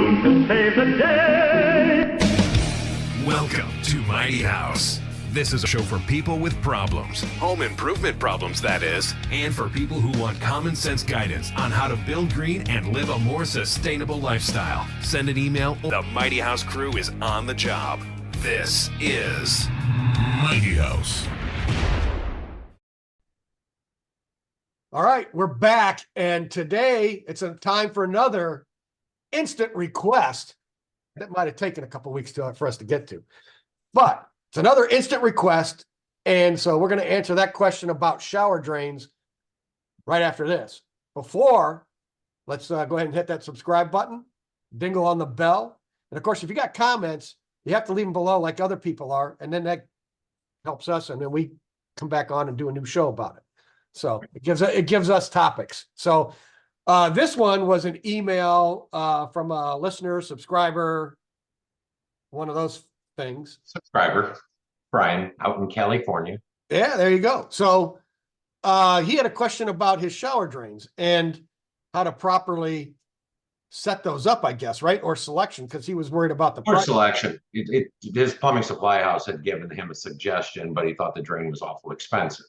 crew to save the day. Welcome to Mighty House. This is a show for people with problems, home improvement problems, that is, and for people who want common sense guidance on how to build green and live a more sustainable lifestyle. Send an email. The Mighty House crew is on the job. This is Mighty House. All right, we're back, and today it's a time for another instant request. That might have taken a couple weeks for us to get to, but it's another instant request, and so we're going to answer that question about shower drains right after this. Before, let's go ahead and hit that subscribe button, dingle on the bell, and of course, if you got comments, you have to leave them below like other people are, and then that helps us, and then we come back on and do a new show about it. So it gives us topics. So this one was an email from a listener, subscriber, one of those things. Subscriber, Brian, out in California. Yeah, there you go. So he had a question about his shower drains and how to properly set those up, I guess, right? Or selection, because he was worried about the price. Selection. His plumbing supply house had given him a suggestion, but he thought the drain was awful expensive.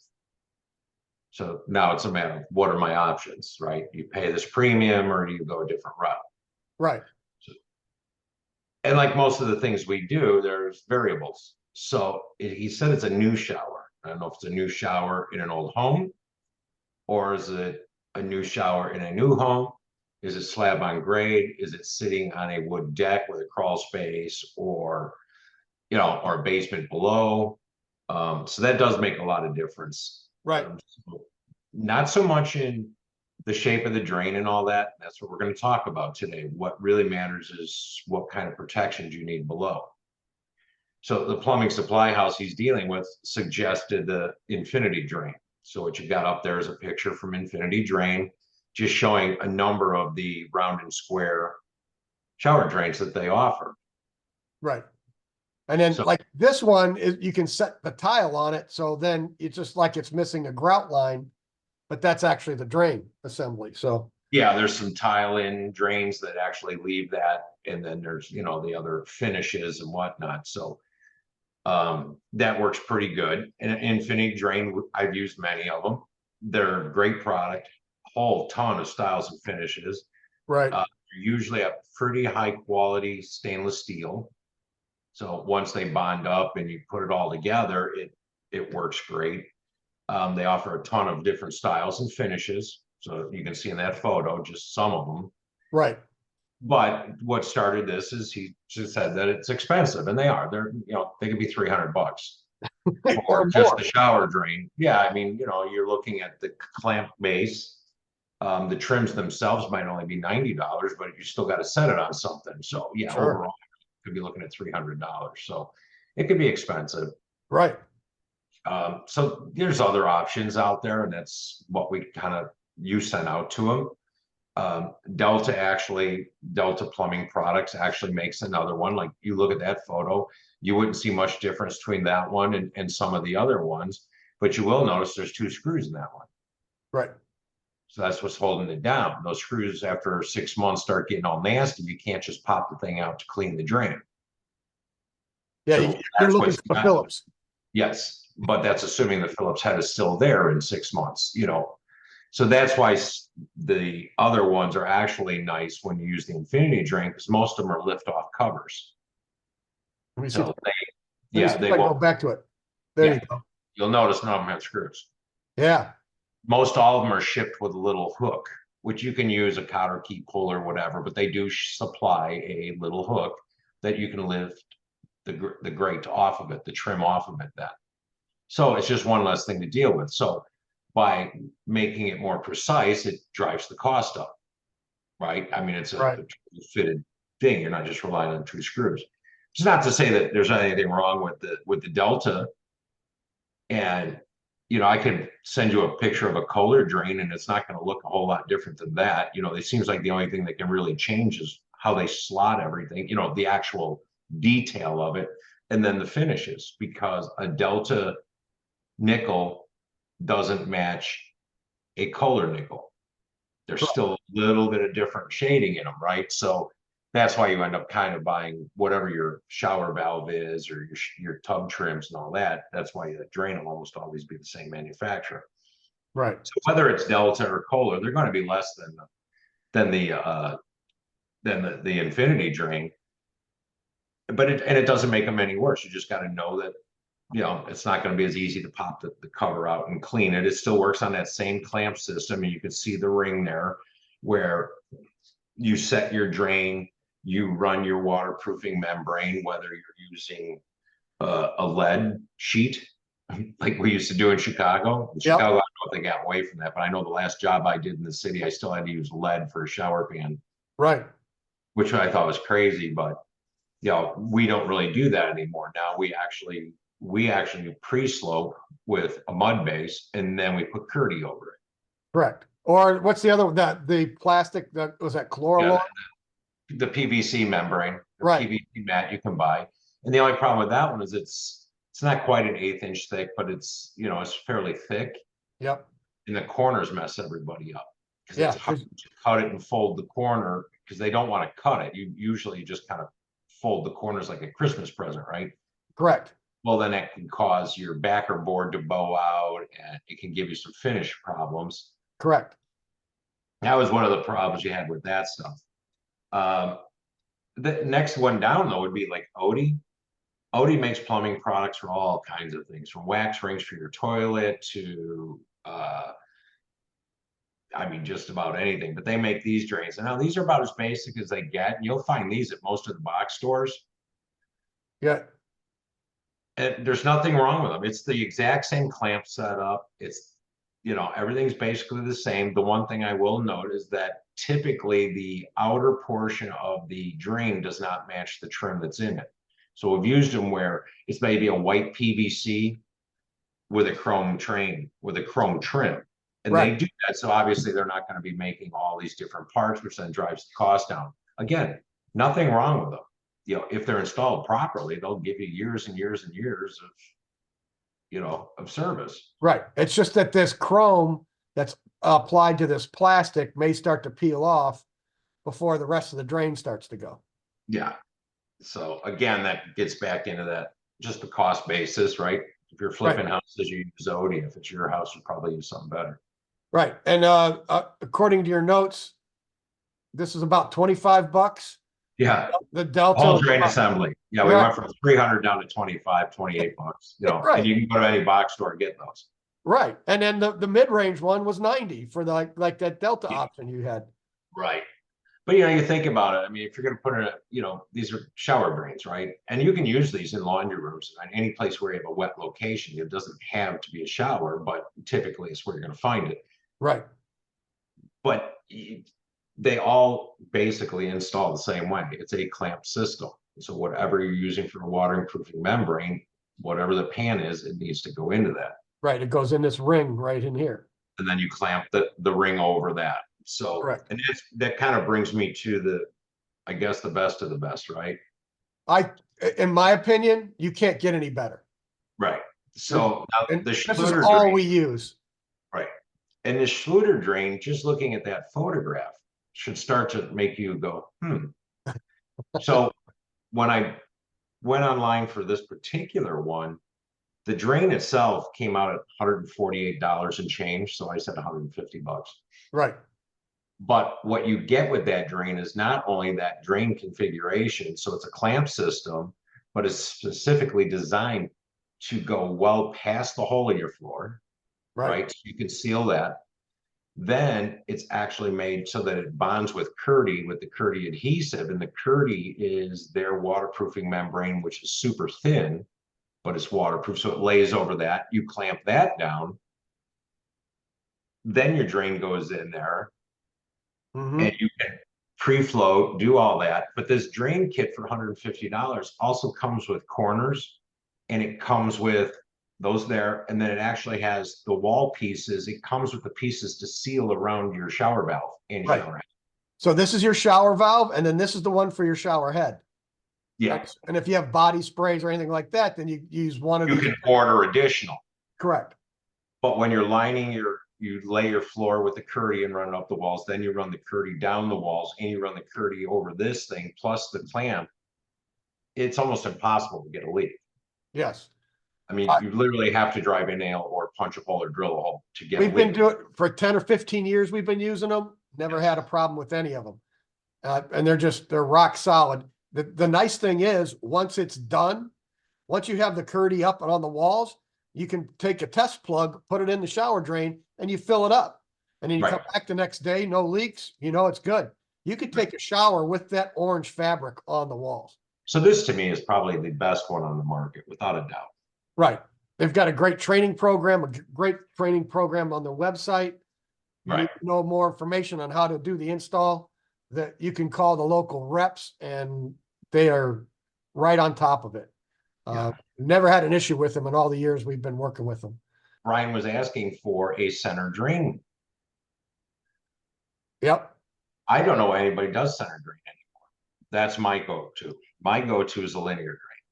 So now it's a matter of what are my options, right? You pay this premium or do you go a different route? Right. And like most of the things we do, there's variables. So he said it's a new shower. I don't know if it's a new shower in an old home, or is it a new shower in a new home? Is it slab on grade? Is it sitting on a wood deck with a crawl space, or or a basement below? So that does make a lot of difference. Right. Not so much in the shape of the drain and all that. That's what we're going to talk about today. What really matters is what kind of protections you need below. So the plumbing supply house he's dealing with suggested the Infinity Drain. So what you got up there is a picture from Infinity Drain, just showing a number of the round and square shower drains that they offer. Right. And then like this one is, you can set the tile on it. So then it's just like it's missing a grout line, but that's actually the drain assembly. So yeah, there's some tile in drains that actually leave that. And then there's, the other finishes and whatnot. So that works pretty good. And an Infinity Drain, I've used many of them. They're a great product, a whole ton of styles and finishes. Right. Usually a pretty high quality stainless steel. So once they bond up and you put it all together, it works great. They offer a ton of different styles and finishes. So you can see in that photo, just some of them. Right. But what started this is he just said that it's expensive, and they are. They're, they could be $300 or just the shower drain. Yeah, I mean, you're looking at the clamp base. The trims themselves might only be $90, but you still got to set it on something. So yeah, sure. Overall, could be looking at $300. So it could be expensive. Right. So there's other options out there, and that's what you sent out to them. Delta Plumbing Products actually makes another one. Like you look at that photo, you wouldn't see much difference between that one and some of the other ones, but you will notice there's 2 screws in that one. Right. So that's what's holding it down. Those screws, after 6 months, start getting all nasty. You can't just pop the thing out to clean the drain. Yeah, so you're looking for the Phillips. Yes, but that's assuming the Phillips head is still there in 6 months, So that's why the other ones are actually nice when you use the Infinity Drain, because most of them are lift-off covers. Let me see. So they go back to it. There you go. You'll notice none of them have screws. Yeah. Most all of them are shipped with a little hook, which you can use a cotter key pull or whatever, but they do supply a little hook that you can lift the grate off of it, the trim off of it then. So it's just one less thing to deal with. So by making it more precise, it drives the cost up, right? I mean, it's a fitted thing. You're not just relying on 2 screws. It's not to say that there's anything wrong with the Delta. And I could send you a picture of a Kohler drain, and it's not going to look a whole lot different than that. It seems like the only thing that can really change is how they slot everything, the actual detail of it, and then the finishes, because a Delta nickel doesn't match a Kohler nickel. There's still a little bit of different shading in them, right? So that's why you end up kind of buying whatever your shower valve is or your tub trims and all that. That's why the drain will almost always be the same manufacturer. Right. So whether it's Delta or Kohler, they're going to be less than the Infinity drain. But it doesn't make them any worse. You just got to know that, you know, it's not going to be as easy to pop the cover out and clean it. It still works on that same clamp system, and you can see the ring there where you set your drain, you run your waterproofing membrane, whether you're using a lead sheet like we used to do in Chicago. In Chicago, I don't know if they got away from that, but I know the last job I did in the city, I still had to use lead for a shower pan. Right. Which I thought was crazy, but you know, we don't really do that anymore. Now we actually pre-slope with a mud base, and then we put Curdy over it. Correct. Or what's the other, that the plastic, that was that Chloralon? Yeah, the PVC membrane, the Right. PVC mat you can buy. And the only problem with that one is it's not quite an 1/8 inch thick, but it's, you know, it's fairly thick. Yep. And the corners mess everybody up because Yeah, it's hard to cut it and fold the corner because they don't want to cut it. You usually just kind of fold the corners like a Christmas present, right? correct. Well, then that can cause your backer board to bow out and it can give you some finish problems. Correct. That was one of the problems you had with that stuff. The next one down though would be like Odie. Odie makes plumbing products for all kinds of things, from wax rings for your toilet to I mean, just about anything, but they make these drains. And now these are about as basic as they get. And you'll find these at most of the box stores. Yeah. And there's nothing wrong with them. It's the exact same clamp setup. It's, you know, everything's basically the same. The one thing I will note is that typically the outer portion of the drain does not match the trim that's in it. So we've used them where it's maybe a white PVC with a chrome trim. And Right. they do that. So obviously they're not going to be making all these different parts, which then drives the cost down. Again, nothing wrong with them. You know, if they're installed properly, they'll give you years and years and years of, you know, of service. Right. It's just that this chrome that's applied to this plastic may start to peel off before the rest of the drain starts to go. Yeah. So again, that gets back into that, just the cost basis, right? If you're flipping houses, you use Odie. If it's your house, you probably use something better. Right. And according to your notes, this is about $25. Yeah. The Delta Whole drain assembly. Yeah, we Right. went from 300 down to 25, 28 bucks. You know, Right. and you can go to any box store and get those. Right. And then the mid-range one was 90 for the like that Delta Yeah. option you had. Right. But you know, you think about it. I mean, if you're going to put in you know, these are shower drains, right? And you can use these in laundry rooms and any place where you have a wet location. It doesn't have to be a shower, but typically it's where you're going to find it. Right. But they all basically install the same way. It's a clamp system. So whatever you're using for a waterproofing membrane, whatever the pan is, it needs to go into that. Right. It goes in this ring right in here. And then you clamp the ring over that. So, Correct. and that kind of brings me to I guess the best of the best, right? In my opinion, you can't get any better. Right. So now And the this is Schluter all drain, we use. right? And the Schluter drain, just looking at that photograph, should start to make you go, So when I went online for this particular one, the drain itself came out at $148 and change. So I said $150. Right. But what you get with that drain is not only that drain configuration, so it's a clamp system, but it's specifically designed to go well past the hole in your floor, right? So you can seal that. Then it's actually made so that it bonds with Curdy, with the Curdy adhesive, and the Curdy is their waterproofing membrane, which is super thin, but it's waterproof, so it lays over that. You clamp that down, then your drain goes in there. And you can pre-float, do all that. But this drain kit for $150 also comes with corners, and it comes with those there. And then it actually has the wall pieces. It comes with the pieces to seal around your shower valve and Right. shower head. So this is your shower valve, and then this is the one for your shower head. Yeah. And if you have body sprays or anything like that, then you use one of You these. can order additional. Correct. But when you're lining you lay your floor with the Curdy and run it up the walls, then you run the Curdy down the walls, and you run the Curdy over this thing plus the clamp. It's almost impossible to get a leak. Yes. I mean, you literally have to drive a nail or punch a hole or drill a hole to get a We've been leak. doing for 10 or 15 years. We've been using them. Never had a problem with any of them. And they're rock solid. The nice thing is once it's done, once you have the Curdy up and on the walls, you can take a test plug, put it in the shower drain, and you fill it up. And then you come back the next day, no leaks, you know, it's good. You could take a shower with that orange fabric on the walls. So this to me is probably the best one on the market, without a doubt. Right. They've got a great training program, on their website. You need to know more information on how to do the install, that you can call the local reps and they are right on top of it. Never had an issue with them in all the years we've been working with them. Brian was asking for a center drain. Yep. I don't know why anybody does center drain anymore. That's my go-to. My go-to is a linear drain.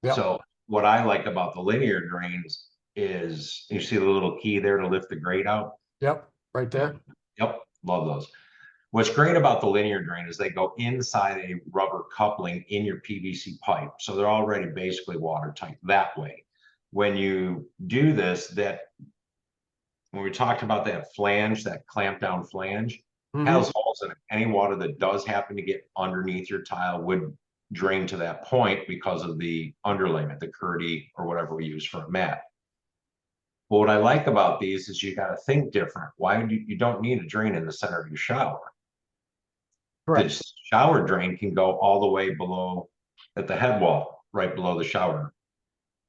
Yep. So what I like about the linear drains is you see the little key there to lift the grate out. Yep. Right there. Yep. Love those. What's great about the linear drain is they go inside a rubber coupling in your PVC pipe. So they're already basically watertight that way. When you do this, when we talked about that flange, that clamp down flange, has holes in it. Any water that does happen to get underneath your tile would drain to that point because of the underlayment, the Curdy or whatever we use for a mat. But what I like about these is you got to think different. Why do you don't need a drain in the center of your shower? Correct. The shower drain can go all the way below at the head wall, right below the shower.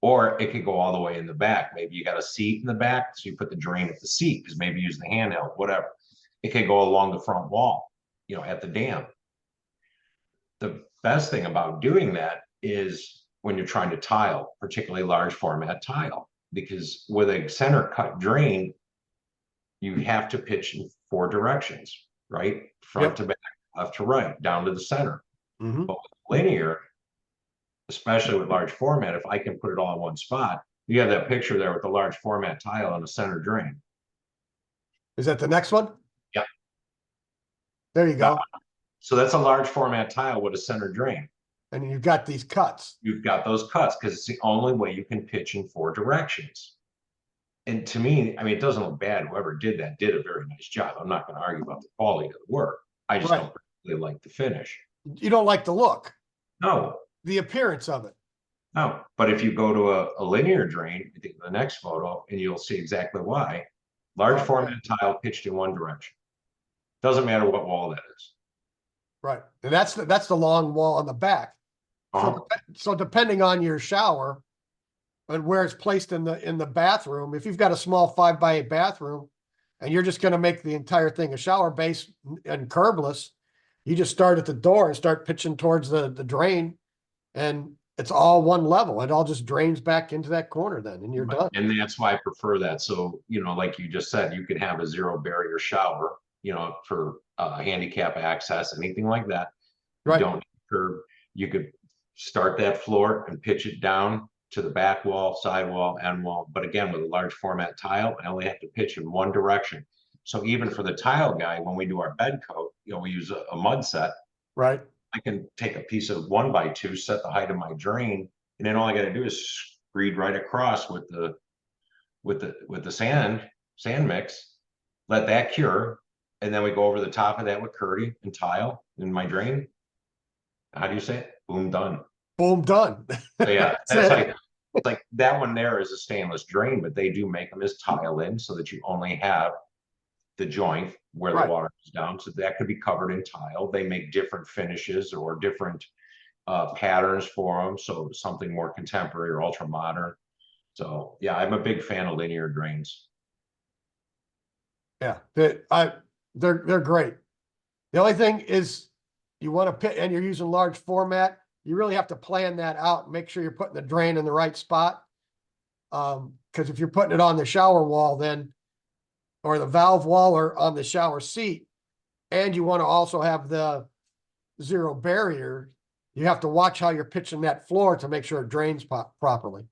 Or it could go all the way in the back. Maybe you got a seat in the back, so you put the drain at the seat because maybe use the handheld, whatever. It could go along the front wall, you know, at the dam. The best thing about doing that is when you're trying to tile, particularly large format tile, because with a center cut drain, you have to pitch in 4 directions, right? Front to back, left to right, down to the center. But with linear, especially with large format, if I can put it all in one spot, you have that picture there with the large format tile and a center drain. Is that the next one? Yep. There you go. So that's a large format tile with a center drain. And you've got these cuts. You've got those cuts because it's the only way you can pitch in 4 directions. And to me, I mean, it doesn't look bad. Whoever did that did a very nice job. I'm not going to argue about the quality of the work. I just don't really like the finish. You don't like the look. No. The appearance of it. No. But if you go to a linear drain, I think the next photo, and you'll see exactly why. Large format tile pitched in one direction. Doesn't matter what wall that is. Right. And that's the long wall on the back. So depending on your shower and where it's placed in the bathroom, if you've got a small 5x8 bathroom and you're just going to make the entire thing a shower base and curbless, you just start at the door and start pitching towards the drain, and it's all one level. It all just drains back into that corner then, and you're done. And that's why I prefer that. So, you know, like you just said, you can have a 0 barrier shower, you know, for handicap access, anything like that. You don't need a curb. You could start that floor and pitch it down to the back wall, side wall, end wall. But again, with a large format tile, I only have to pitch in one direction. So even for the tile guy, when we do our bed coat, you know, we use a mud set. Right. I can take a piece of 1x2, set the height of my drain, and then all I got to do is screed right across with the sand mix, let that cure, and then we go over the top of that with Curdy and tile in my drain. How do you say it? Boom, done. Boom, done. So yeah, that's like that one there is a stainless drain, but they do make them as tile in so that you only have the joint where the water goes down. So that could be covered in tile. They make different finishes or different patterns for them. So something more contemporary or ultra modern. So yeah, I'm a big fan of linear drains. Yeah, they're great. The only thing is you want to pit and you're using large format, you really have to plan that out and make sure you're putting the drain in the right spot. Because if you're putting it on the shower wall, then or the valve wall or on the shower seat, and you want to also have the 0 barrier, you have to watch how you're pitching that floor to make sure it drains properly.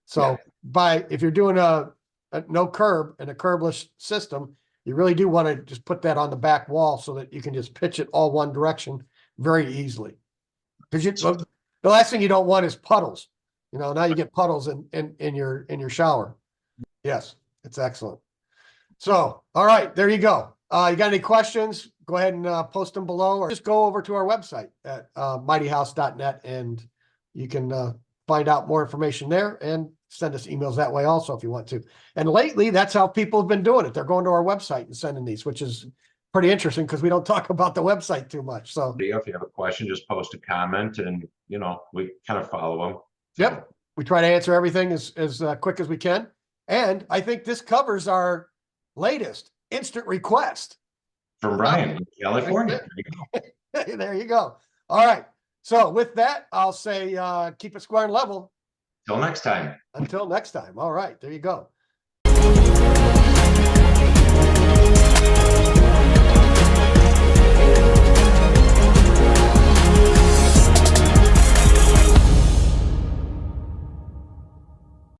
So if you're doing a no curb and a curbless system, you really do want to just put that on the back wall so that you can just pitch it all one direction very easily. Because the last thing you don't want is puddles. You know, now you get puddles in your shower. Yes, it's excellent. So, all right, there you go. You got any questions? Go ahead and post them below, or just go over to our website at mightyhouse.net, and you can find out more information there and send us emails that way also if you want to. And lately, that's how people have been doing it. They're going to our website and sending these, which is pretty interesting because we don't talk about the website too much. So If you have a question, just post a comment, and we kind of follow them. yep, we try to answer everything as quick as we can. And I think this covers our latest instant request From Brian, California. There you go. All right. So with that, I'll say keep it square and level. Till next time. Until next time. All right. There you go.